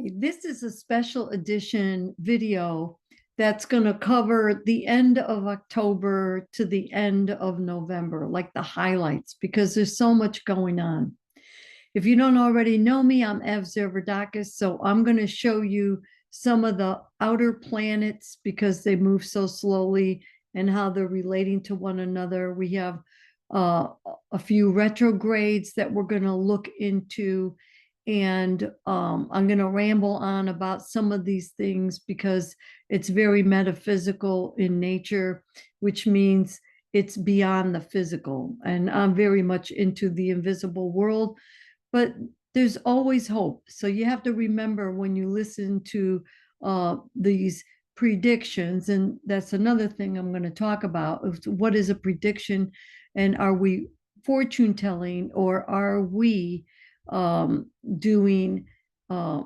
This is a special edition video that's going to cover the end of October to the end of November, like the highlights, because there's so much going on. If you don't already know me, I'm Ev Zervadakis, so I'm going to show you some of the outer planets because they move so slowly and how they're relating to one another. We have a few retrogrades that we're going to look into, and I'm going to ramble on about some of these things because it's very metaphysical in nature, which means it's beyond the physical. And I'm very much into the invisible world, but there's always hope. So you have to remember when you listen to these predictions, and that's another thing I'm going to talk about. What is a prediction, and are we fortune telling, or are we doing a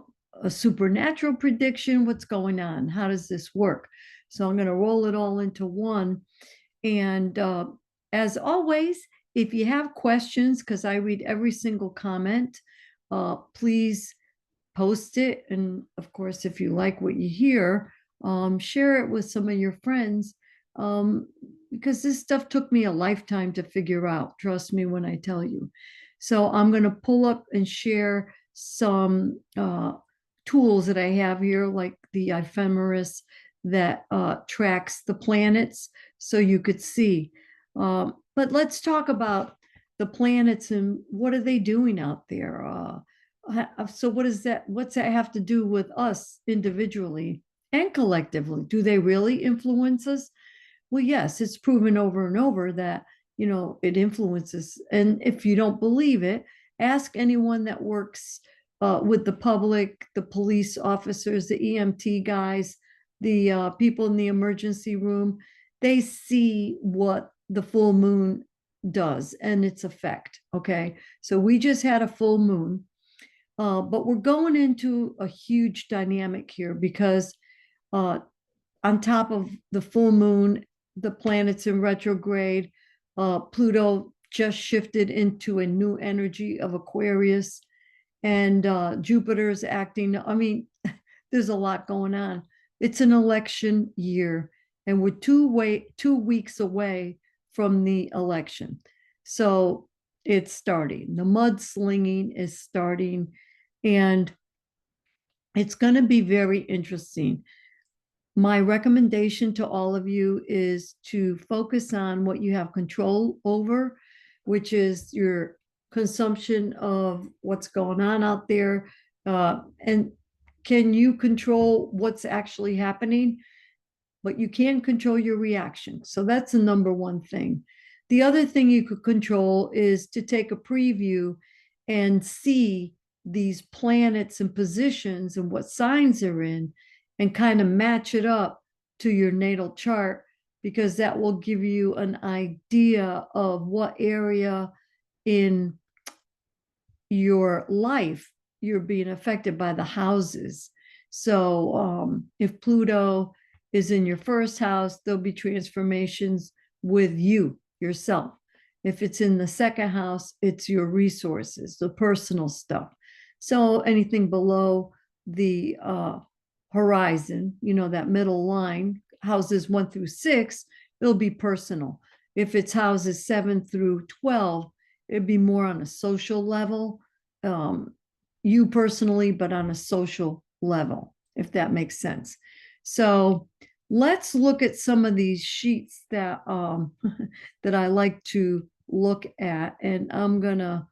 supernatural prediction? What's going on? How does this work? So I'm going to roll it all into one. And as always, if you have questions, because I read every single comment, please post it. And of course, if you like what you hear, share it with some of your friends, because this stuff took me a lifetime to figure out. Trust me when I tell you. So I'm going to pull up and share some tools that I have here, like the ephemeris that tracks the planets, so you could see. But let's talk about the planets and what are they doing out there. So what is that? What's that have to do with us individually and collectively? Do they really influence us? Well, yes, it's proven over and over that, it influences. And if you don't believe it, ask anyone that works with the public, the police officers, the EMT guys, the people in the emergency room. They see what the full moon does and its effect. Okay. So we just had a full moon. But we're going into a huge dynamic here because on top of the full moon, the planets in retrograde, Pluto just shifted into a new energy of Aquarius, and Jupiter's acting. I mean, there's a lot going on. It's an election year, and we're 2 weeks away from the election. So it's starting. The mudslinging is starting, and it's going to be very interesting. My recommendation to all of you is to focus on what you have control over, which is your consumption of what's going on out there. And can you control what's actually happening? But you can control your reaction. So that's the number one thing. The other thing you could control is to take a preview and see these planets and positions and what signs they're in, and kind of match it up to your natal chart, because that will give you an idea of what area in your life you're being affected by the houses. So if Pluto is in your first house, there'll be transformations with you, yourself. If it's in the second house, it's your resources, the personal stuff. So anything below the horizon, that middle line, houses 1 through 6, it'll be personal. If it's houses 7 through 12, it'd be more on a social level, you personally, but on a social level, if that makes sense. So let's look at some of these sheets that that I like to look at, and I'm gonna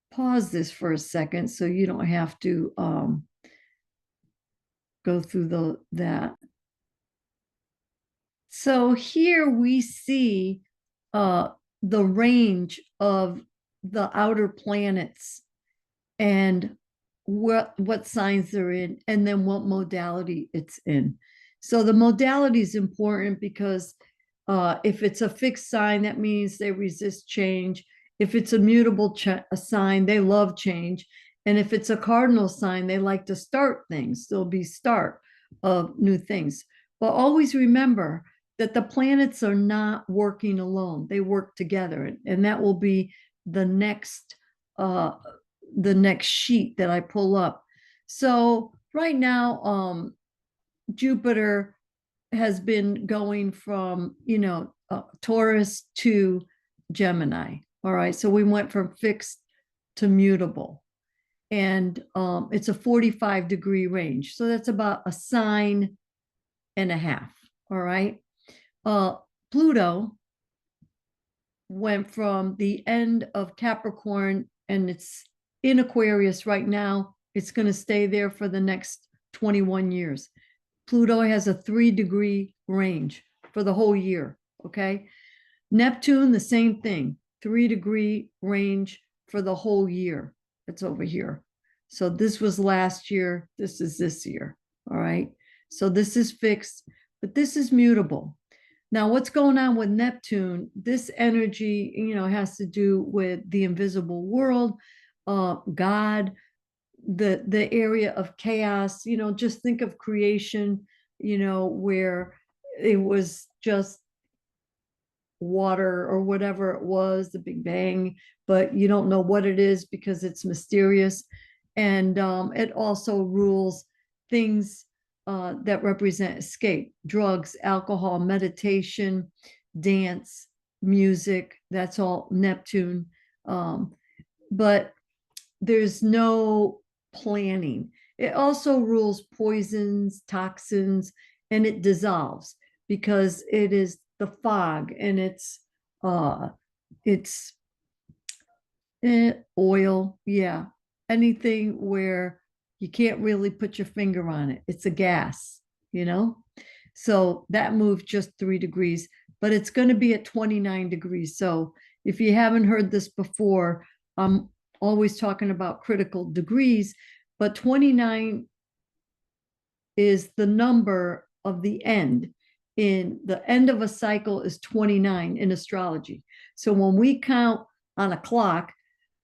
pause this for a second so you don't have to go through that. So here we see the range of the outer planets and what signs they're in, and then what modality it's in. So the modality is important because if it's a fixed sign, that means they resist change. If it's a mutable a sign, they love change. And if it's a cardinal sign, they like to start things. There'll be start of new things. But always remember that the planets are not working alone. They work together. And that will be the next sheet that I pull up. So right now, Jupiter has been going from, Taurus to Gemini. All right. So we went from fixed to mutable. And it's a 45-degree range. So that's about a sign and a half. All right. Uh, Pluto went from the end of Capricorn and it's in Aquarius right now. It's going to stay there for the next 21 years. Pluto has a 3-degree range for the whole year. Okay. Neptune, the same thing, 3-degree range for the whole year. It's over here. So this was last year. This is this year. All right. So this is fixed, but this is mutable. Now, what's going on with Neptune? This energy, has to do with the invisible world, God, the area of chaos. Just think of creation, where it was just water or whatever it was, the Big Bang, but you don't know what it is because it's mysterious. And it also rules things that represent escape: drugs, alcohol, meditation, dance, music. That's all Neptune. But there's no planning. It also rules poisons, toxins, and it dissolves because it is the fog, and it's oil, yeah, anything where you can't really put your finger on it. It's a gas, so that moved just 3 degrees, but it's going to be at 29 degrees. So if you haven't heard this before, I'm always talking about critical degrees, but 29 is the number of the end. In the end of a cycle is 29 in astrology. So when we count on a clock,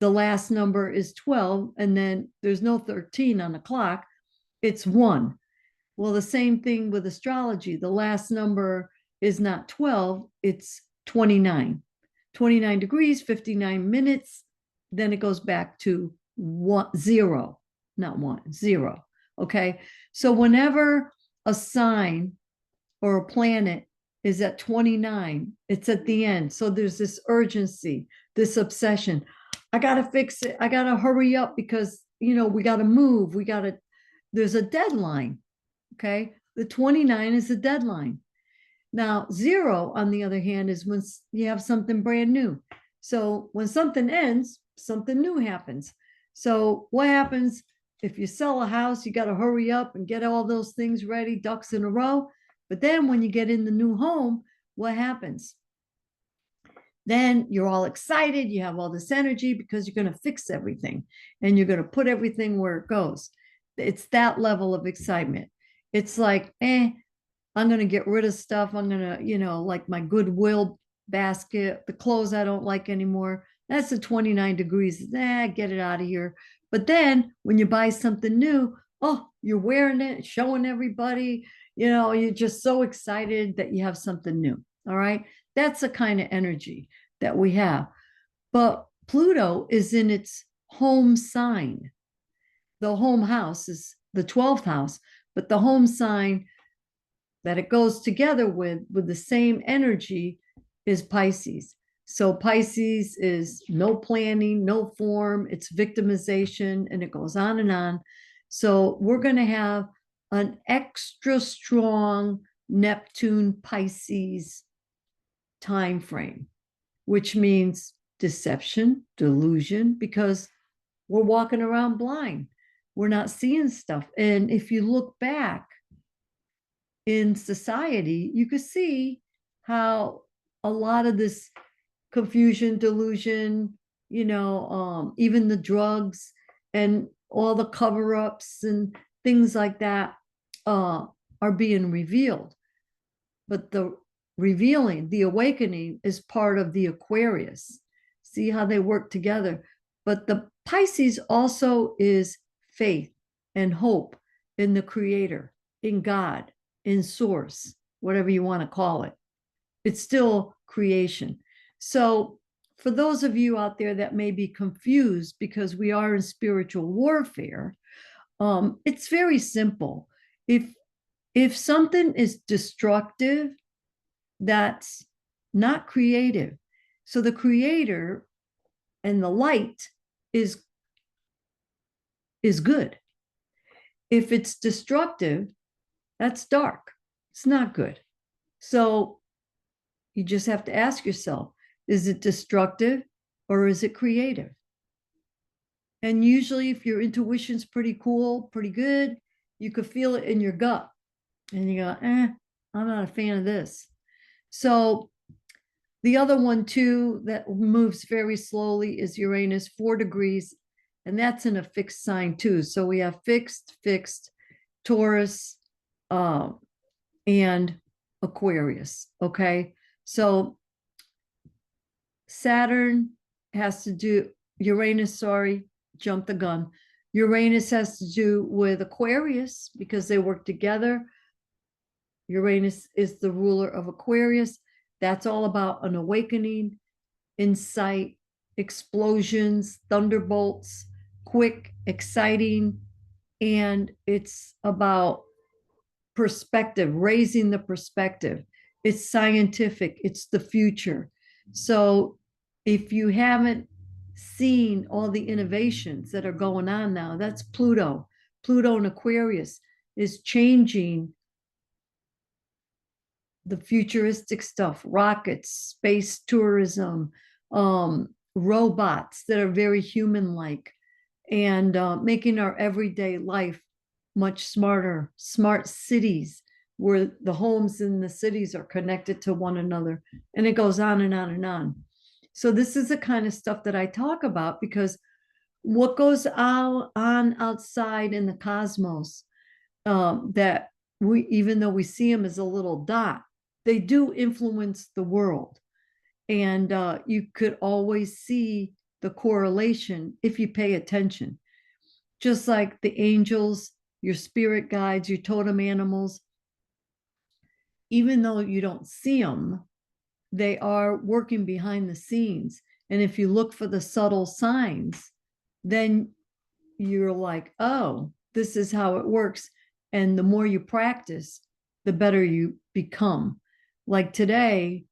the last number is 12, and then there's no 13 on the clock, it's 1. Well, the same thing with astrology. The last number is not 12, it's 29. 29 degrees, 59 minutes, then it goes back to 0, not 1, 0. Okay. So whenever a sign or a planet is at 29, it's at the end. So there's this urgency, this obsession. I got to fix it. I got to hurry up because, we got to move. There's a deadline. Okay. The 29 is the deadline. Now, 0, on the other hand, is when you have something brand new. So when something ends, something new happens. So what happens if you sell a house? You got to hurry up and get all those things ready, ducks in a row. But then when you get in the new home, what happens? Then you're all excited. You have all this energy because you're going to fix everything and you're going to put everything where it goes. It's that level of excitement. It's like, I'm going to get rid of stuff. I'm going to, like my Goodwill basket, the clothes I don't like anymore. That's the 29 degrees. Get it out of here. But then when you buy something new, you're wearing it, showing everybody, you're just so excited that you have something new. All right. That's the kind of energy that we have. But Pluto is in its home sign. The home house is the 12th house, but the home sign that it goes together with the same energy is Pisces. So Pisces is no planning, no form, it's victimization, and it goes on and on. So we're going to have an extra strong Neptune Pisces time frame, which means deception, delusion, because we're walking around blind. We're not seeing stuff. And if you look back in society, you could see how a lot of this confusion, delusion, even the drugs and all the cover-ups and things like that are being revealed. But the revealing, the awakening, is part of the Aquarius. See how they work together. But the Pisces also is faith and hope in the Creator, in God, in Source, whatever you want to call it. It's still creation. So for those of you out there that may be confused because we are in spiritual warfare, It's very simple. If something is destructive, that's not creative. So the creator and the light is good. If it's destructive, that's dark. It's not good. So you just have to ask yourself, is it destructive or is it creative? And usually, if your intuition's pretty cool, pretty good, you could feel it in your gut. And you go, I'm not a fan of this. So the other one too that moves very slowly is Uranus, 4 degrees, and that's in a fixed sign too. So we have fixed, Taurus, and Aquarius. Okay, so Saturn has to do Uranus. Sorry, jump the gun. Uranus has to do with Aquarius because they work together. Uranus is the ruler of Aquarius. That's all about an awakening, insight, explosions, thunderbolts, quick, exciting. And it's about perspective, raising the perspective. It's scientific, it's the future. So if you haven't seen all the innovations that are going on now, that's Pluto. Pluto in Aquarius is changing the futuristic stuff, rockets, space tourism, robots that are very human-like, and making our everyday life much smarter, smart cities where the homes in the cities are connected to one another. And it goes on and on and on. So this is the kind of stuff that I talk about because what goes on outside in the cosmos, that we, even though we see them as a little dot, they do influence the world. And you could always see the correlation if you pay attention. Just like the angels, your spirit guides, your totem animals, even though you don't see them, they are working behind the scenes. And if you look for the subtle signs, then you're like, oh, this is how it works. And the more you practice, the better you become. Like today,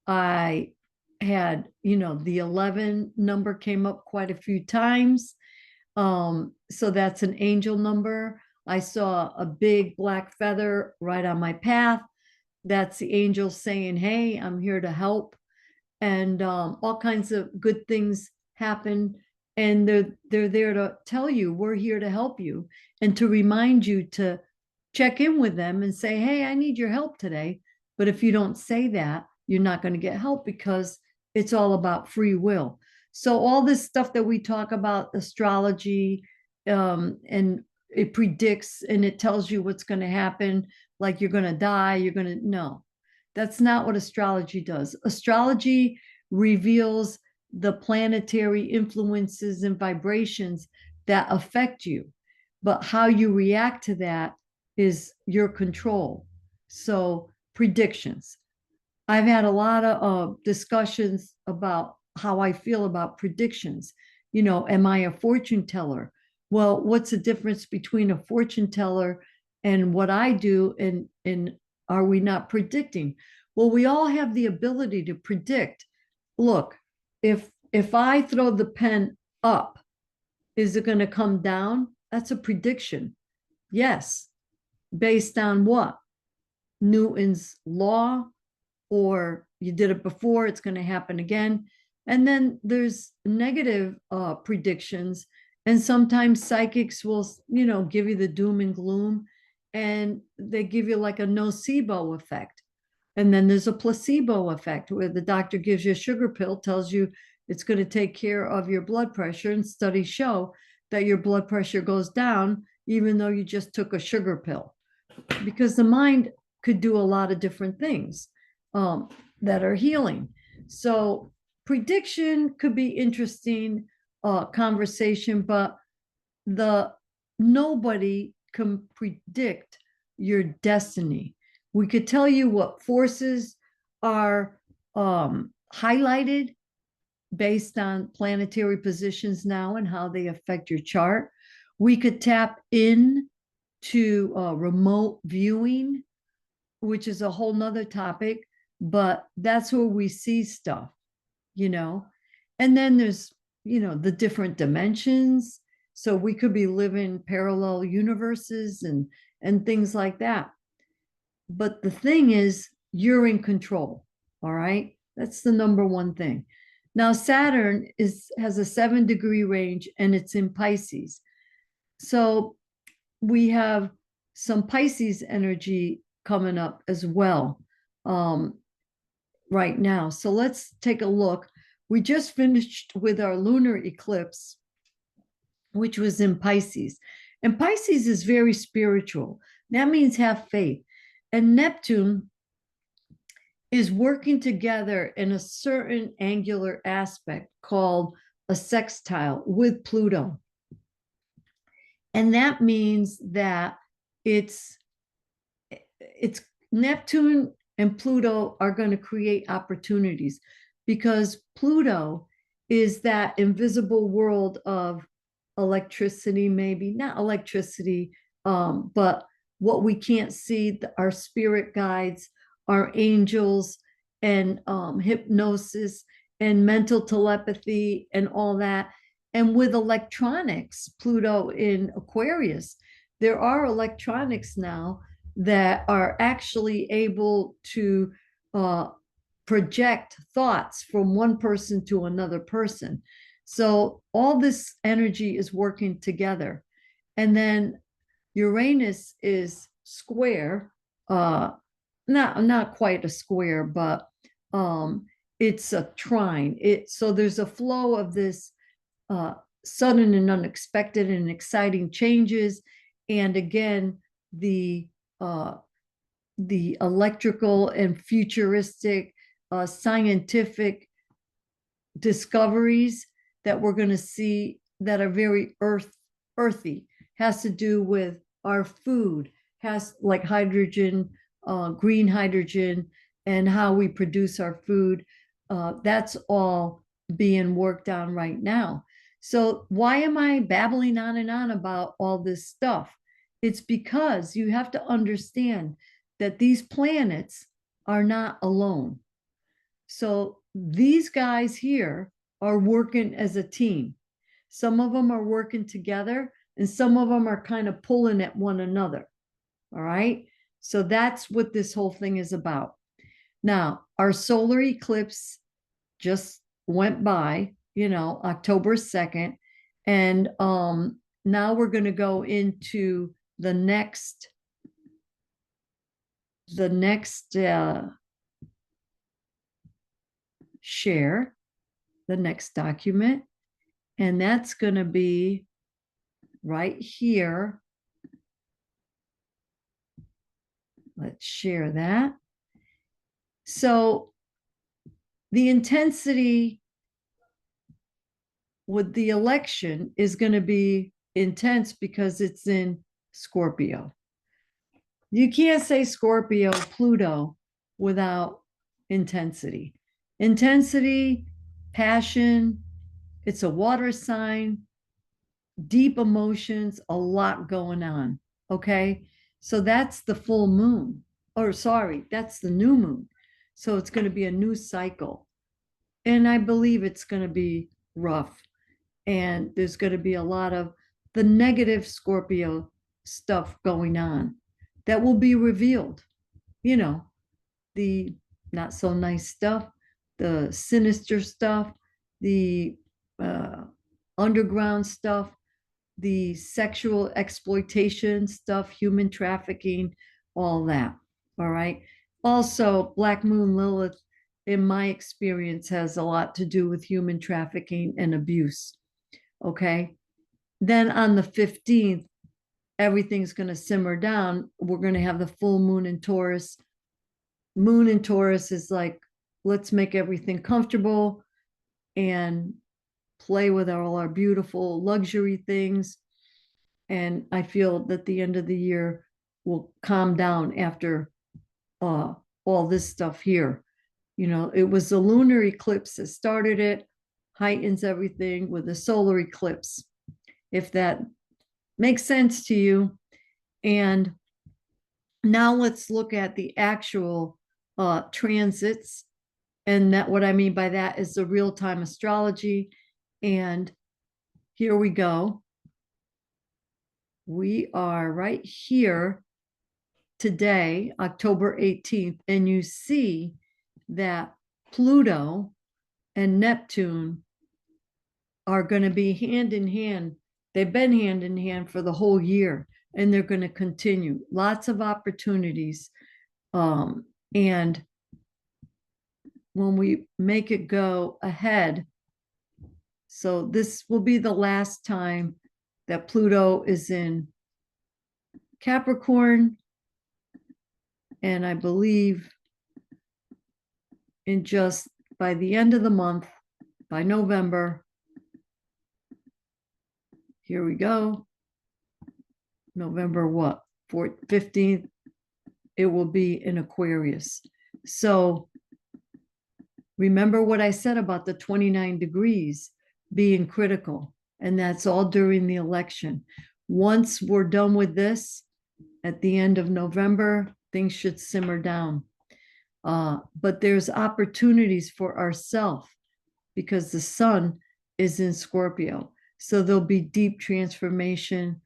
I had, the 11 number came up quite a few times. So that's an angel number. I saw a big black feather right on my path. That's the angel saying, hey, I'm here to help. And all kinds of good things happen. And they're there to tell you, we're here to help you, and to remind you to check in with them and say, hey, I need your help today. But if you don't say that, you're not going to get help because it's all about free will. So all this stuff that we talk about, astrology, and it predicts and it tells you what's going to happen, like you're going to die, no, that's not what astrology does. Astrology reveals the planetary influences and vibrations that affect you, but how you react to that is your control. So predictions. I've had a lot of discussions about how I feel about predictions. Am I a fortune teller? Well, what's the difference between a fortune teller and what I do? And are we not predicting? Well, we all have the ability to predict. Look, if I throw the pen up, is it going to come down? That's a prediction. Yes. Based on what? Newton's law, or you did it before, it's going to happen again. And then there's negative predictions. And sometimes psychics will, give you the doom and gloom, and they give you like a nocebo effect. And then there's a placebo effect where the doctor gives you a sugar pill, tells you it's going to take care of your blood pressure. And studies show that your blood pressure goes down, even though you just took a sugar pill, because the mind could do a lot of different things that are healing. So prediction could be interesting conversation, but nobody can predict your destiny. We could tell you what forces are highlighted based on planetary positions now and how they affect your chart. We could tap in to remote viewing, which is a whole nother topic, but that's where we see stuff, you know. And then there's, the different dimensions. So we could be living parallel universes and things like that. But the thing is, you're in control. All right. That's the number one thing. Now, Saturn has a 7-degree range and it's in Pisces. So we have some Pisces energy coming up as well right now. So let's take a look. We just finished with our lunar eclipse, which was in Pisces. And Pisces is very spiritual. That means have faith. And Neptune is working together in a certain angular aspect called a sextile with Pluto. And that means that it's Neptune and Pluto are going to create opportunities, because Pluto is that invisible world of electricity, maybe not electricity, but what we can't see, our spirit guides, our angels, and hypnosis and mental telepathy and all that. And with electronics, Pluto in Aquarius, there are electronics now that are actually able to project thoughts from one person to another person. So all this energy is working together. And then Uranus is square, not quite a square, but it's a trine. So there's a flow of this sudden and unexpected and exciting changes. And again, the electrical and futuristic scientific discoveries that we're going to see that are very earthy, has to do with our food, has like hydrogen, green hydrogen, and how we produce our food. That's all being worked on right now. So why am I babbling on and on about all this stuff? It's because you have to understand that these planets are not alone. So these guys here are working as a team. Some of them are working together and some of them are kind of pulling at one another. All right. So that's what this whole thing is about. Now, our solar eclipse just went by, October 2nd. And now we're going to go into the next share, the next document. And that's going to be right here. Let's share that. So the intensity with the election is going to be intense because it's in Scorpio. You can't say Scorpio, Pluto without intensity. Intensity, passion, it's a water sign, deep emotions, a lot going on. Okay. So that's the full moon, or sorry, that's the new moon. So it's going to be a new cycle. And I believe it's going to be rough. And there's going to be a lot of the negative Scorpio stuff going on that will be revealed. The not so nice stuff, the sinister stuff, the underground stuff, the sexual exploitation stuff, human trafficking, all that. All right. Also, Black Moon Lilith, in my experience, has a lot to do with human trafficking and abuse. Okay. Then on the 15th, everything's going to simmer down. We're going to have the full moon in Taurus. Moon in Taurus is like, let's make everything comfortable and play with all our beautiful luxury things. And I feel that the end of the year will calm down after all this stuff here. It was the lunar eclipse that started it, heightens everything with the solar eclipse. If that makes sense to you? And now let's look at the actual transits. And that what I mean by that is the real-time astrology. And here we go. We are right here today, October 18th, and you see that Pluto and Neptune are going to be hand in hand. They've been hand in hand for the whole year, and they're going to continue. Lots of opportunities. And when we make it go ahead, so this will be the last time that Pluto is in Capricorn. And I believe in just by the end of the month, by November, here we go. November what? 15th, it will be in Aquarius. So remember what I said about the 29 degrees being critical, and that's all during the election. Once we're done with this, at the end of November, things should simmer down. But there's opportunities for ourselves because the sun is in Scorpio. So there'll be deep transformation.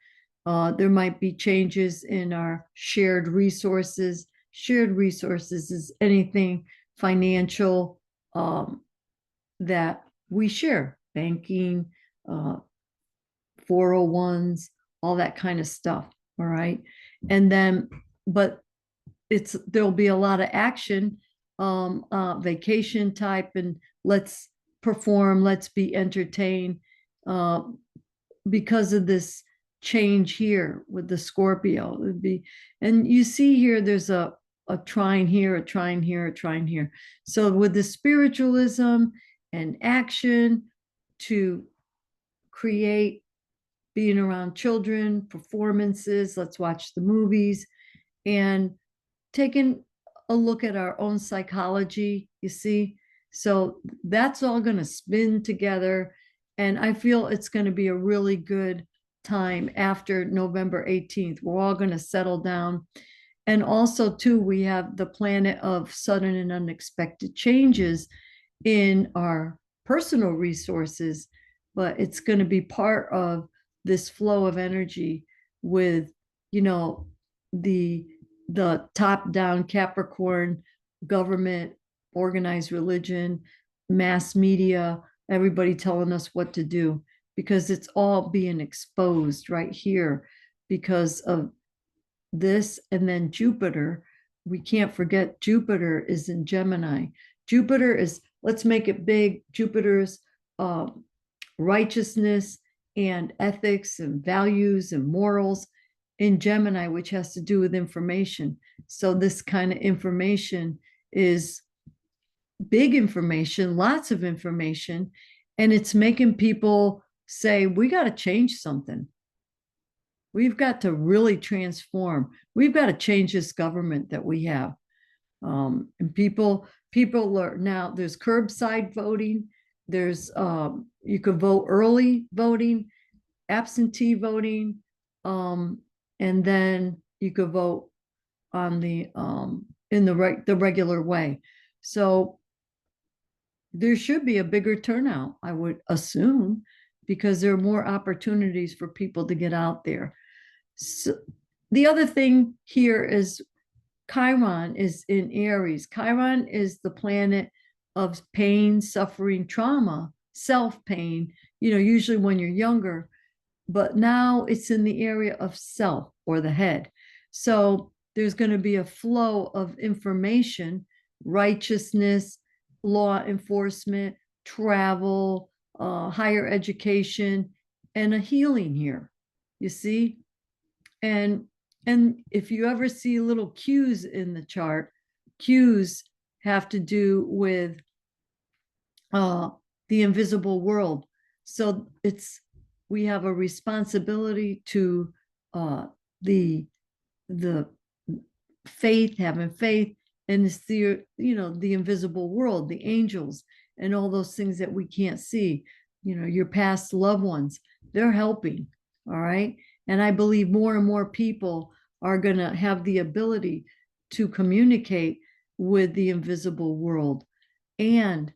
There might be changes in our shared resources. Shared resources is anything financial that we share, banking, 401s, all that kind of stuff. All right. And then, but there'll be a lot of action, vacation type, and let's perform, let's be entertained because of this change here with the Scorpio. It would be, and you see here, there's a trine here, a trine here, a trine here. So with the spiritualism and action to create, being around children, performances, let's watch the movies, and taking a look at our own psychology, you see. So that's all going to spin together. And I feel it's going to be a really good time after November 18th. We're all going to settle down. And also, too, we have the planet of sudden and unexpected changes in our personal resources, but it's going to be part of this flow of energy with, you know, the top-down Capricorn government, organized religion, mass media, everybody telling us what to do, because it's all being exposed right here because of this. And then Jupiter, we can't forget Jupiter is in Gemini. Jupiter is, let's make it big, Jupiter's righteousness and ethics and values and morals in Gemini, which has to do with information. So this kind of information is big information, lots of information, and it's making people say, we got to change something. We've got to really transform. We've got to change this government that we have. And people are now, there's curbside voting. There's, you could vote early voting, absentee voting, and then you could vote on the in the regular way. So there should be a bigger turnout, I would assume, because there are more opportunities for people to get out there. So the other thing here is Chiron is in Aries. Chiron is the planet of pain, suffering, trauma, self-pain, you know, usually when you're younger, but now it's in the area of self or the head. So there's going to be a flow of information, righteousness, law enforcement, travel, higher education, and a healing here, you see? And if you ever see little cues in the chart, cues have to do with the invisible world. So we have a responsibility to the faith, having faith, and it's the, you know, the invisible world, the angels, and all those things that we can't see. You know, your past loved ones, they're helping. All right. And I believe more and more people are going to have the ability to communicate with the invisible world and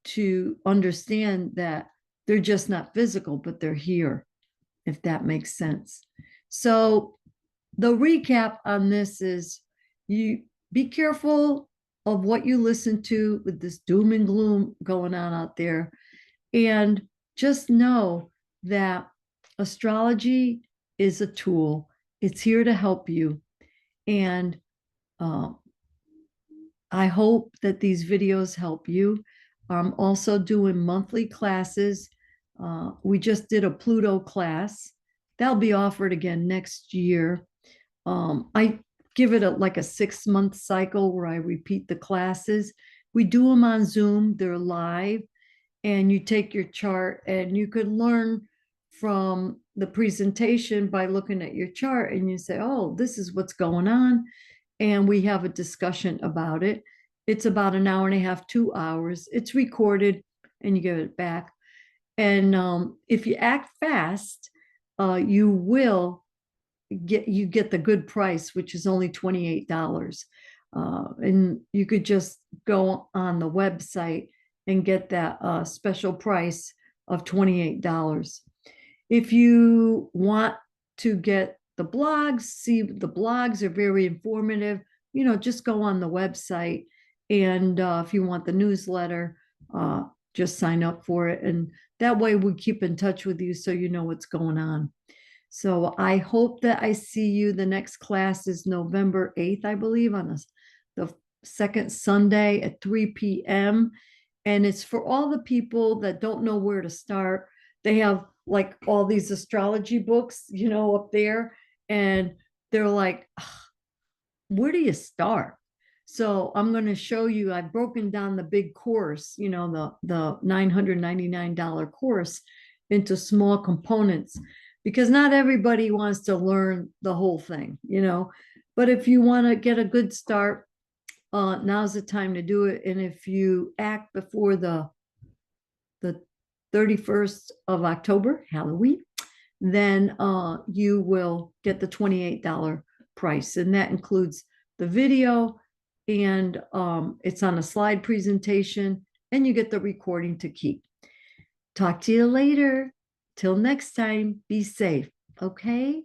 to understand that they're just not physical, but they're here, if that makes sense. So the recap on this is you be careful of what you listen to with this doom and gloom going on out there. And just know that astrology is a tool, it's here to help you. And uh, I hope that these videos help you. I'm also doing monthly classes. We just did a Pluto class. That'll be offered again next year. I give it like a 6-month cycle where I repeat the classes. We do them on Zoom, they're live, and you take your chart and you could learn from the presentation by looking at your chart and you say, oh, this is what's going on. And we have a discussion about it. It's about an hour and a half, 2 hours. It's recorded and you give it back. And if you act fast, you will get the good price, which is only $28. And you could just go on the website and get that special price of $28. If you want to get the blogs, see the blogs are very informative, just go on the website. And if you want the newsletter, just sign up for it. And that way we keep in touch with you so you know what's going on. So I hope that I see you. The next class is November 8th, I believe, on the second Sunday at 3 p.m. And it's for all the people that don't know where to start. They have like all these astrology books, up there. And they're like, where do you start? So I'm going to show you, I've broken down the big course, the $999 course into small components because not everybody wants to learn the whole thing, but if you want to get a good start, now's the time to do it. And if you act before the 31st of October, Halloween, then you will get the $28 price. And that includes the video, and it's on a slide presentation, and you get the recording to keep. Talk to you later. Till next time, be safe. Okay?